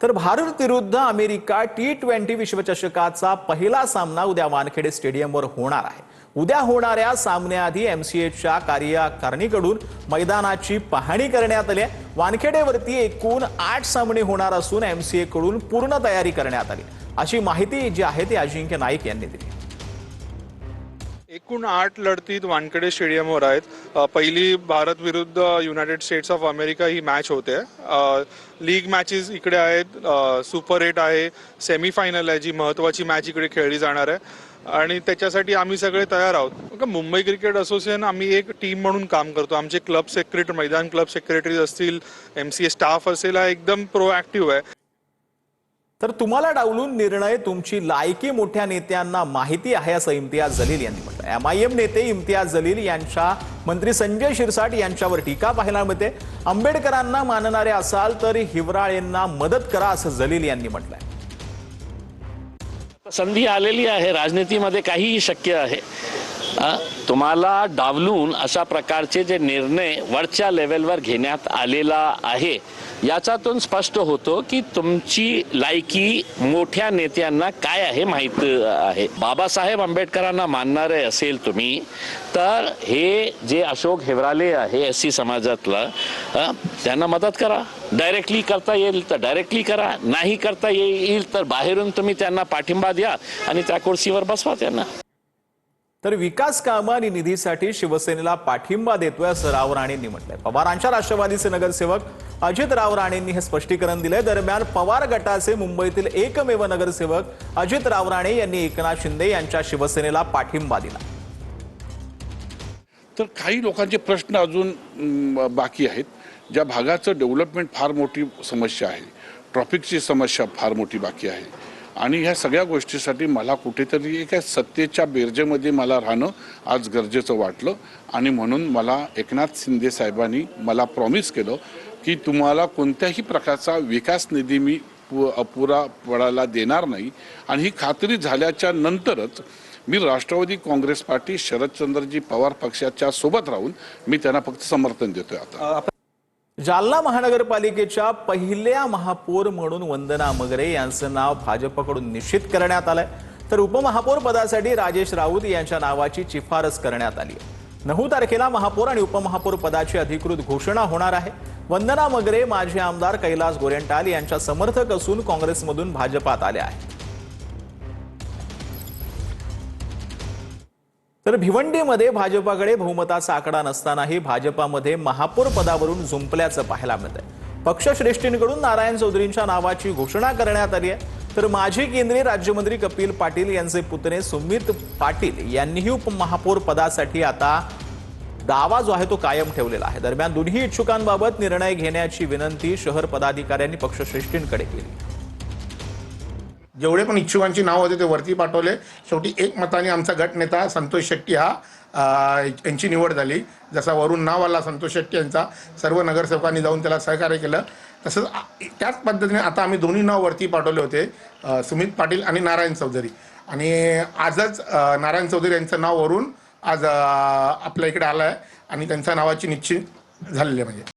तर भारत विरुद्ध America T20 विश्वचषकाचा पहिला सामना उद्या वानखेडे स्टेडियमवर होणार आहे। उद्या होणाऱ्या सामन्याआधी MCAच्या कार्यकारिणीकडून मैदानाची पाहणी करण्यात आली आहे। वानखेडेवरती एकूण 8 सामने होणार असून MCA कडून पूर्ण तयारी करण्यात आली अशी माहिती जी आहे ती अजिंक्य नाईक यांनी दिली। एकूण 8 लढतीत वानखेडे स्टेडियमवर आहेत। पहिली भारत विरुद्ध United states of America he match होते। लीग मॅचेस इकडे आहेत, सुपर 8 आहे, सेमीफायनल आहे जी महत्त्वाची मॅच इकडे खेळली जाणार आहे आणि त्याच्यासाठी आम्ही सगळे तयार आहोत। मुंबई क्रिकेट असोसिएशन आम्ही एक टीम म्हणून काम करतो। आमचे क्लब सेक्रेटरी, मैदान क्लब सेक्रेटरीज असतील, MCA स्टाफ असेल, हा एकदम प्रोएक्टिव्ह आहे। तर तुम्हाला डावलून निर्णय तुमची लायकी मोठ्या नेत्यांना माहिती आहे असं इम्तियाज जलील यांनी म्हटलं। MIM नेते इम्तियाज जलील यांच्या मंत्री संजय शिरसाट यांच्यावर टीका पाहायला मिळते। आंबेडकरांना मानणारे असाल तर हिवराळेंना मदत करा असं जलील यांनी म्हटलंय। संधी आलेली आहे, राजनीतीमध्ये काहीही शक्य आहे। तुम्हाला डावलून अशा प्रकारचे जे निर्णय वरच्या लेवलवर घेण्यात आलेला आहे याच्यातून स्पष्ट होतो की तुमची लायकी मोठ्या नेत्यांना काय आहे माहित आहे। बाबासाहेब आंबेडकरांना मानणारे असेल तुम्ही तर हे जे अशोक हिवराळे आहे SC समाजातला, त्यांना मदत करा। डायरेक्टली करता येईल तर डायरेक्टली करा, नाही करता येईल तर बाहेरून तुम्ही त्यांना पाठिंबा द्या आणि त्या कुर्सीवर बसवा त्यांना। तर विकास कामं आणि निधीसाठी शिवसेनेला पाठिंबा देतोय असं राव राणेंनी म्हटलंय। पवारांच्या राष्ट्रवादीचे नगरसेवक अजित राव राणेंनी हे स्पष्टीकरण दिले। दरम्यान पवार गटाचे मुंबईतील एकमेव नगरसेवक अजित राव राणे यांनी एकनाथ शिंदे यांच्या शिवसेनेला पाठिंबा दिला। तर काही लोकांचे प्रश्न अजून बाकी आहेत। ज्या भागाचं डेव्हलपमेंट फार मोठी समस्या आहे, ट्रॅफिकची समस्या फार मोठी बाकी आहे आणि ह्या सगळ्या गोष्टीसाठी मला कुठेतरी एका सत्तेच्या बेरजेमध्ये मला राहणं आज गरजेचं वाटलं आणि म्हणून मला एकनाथ शिंदे साहेबांनी मला प्रॉमिस केलं की तुम्हाला कोणत्याही प्रकारचा विकास निधी मी अपुरा पडायला देणार नाही आणि ही खात्री झाल्याच्या नंतरच मी राष्ट्रवादी काँग्रेस पार्टी शरदचंद्रजी पवार पक्षाच्या सोबत राहून मी त्यांना फक्त समर्थन देतोय। आता जालना महानगरपालिकेच्या पहिल्या महापौर म्हणून वंदना मगरे यांचं नाव भाजपकडून निश्चित करण्यात आलंय। तर उपमहापौर पदासाठी राजेश राऊत यांच्या नावाची शिफारस करण्यात आली आहे। 9 तारखेला महापौर आणि उपमहापौर पदाची अधिकृत घोषणा होणार आहे। वंदना मगरे माजी आमदार कैलास गोरेंटाल यांच्या समर्थक असून काँग्रेसमधून भाजपात आल्या आहेत। तर भिवंडीमध्ये भाजपाकडे बहुमताचा आकडा नसतानाही भाजपामध्ये महापौर पदावरून जुंपल्याचं पाहायला मिळतंय। पक्षश्रेष्ठींकडून नारायण चौधरींच्या नावाची घोषणा करण्यात आली आहे। तर माजी केंद्रीय राज्यमंत्री कपिल पाटील यांचे पुतणे सुमित पाटील यांनीही उपमहापौर पदासाठी आता दावा जो आहे तो कायम ठेवलेला आहे। दरम्यान दोन्ही इच्छुकांबाबत निर्णय घेण्याची विनंती शहर पदाधिकाऱ्यांनी पक्षश्रेष्ठींकडे केली। जेवढे पण इच्छुकांची नाव होते ते वरती पाठवले। शेवटी एक मताने आमचा गटनेता संतोष शेट्टी यांची निवड झाली। जसा वरून नाव आला संतोष शेट्टी यांचा, सर्व नगरसेवकांनी जाऊन त्याला सहकार्य केलं। तसंच त्याच पद्धतीने आता आम्ही दोन्ही नाव वरती पाठवले होते, सुमित पाटील आणि नारायण चौधरी, आणि आजच नारायण चौधरी यांचं नाव वरून आज आपल्या इकडे आलं आहे आणि त्यांच्या नावाची निश्चित झालेली आहे। म्हणजे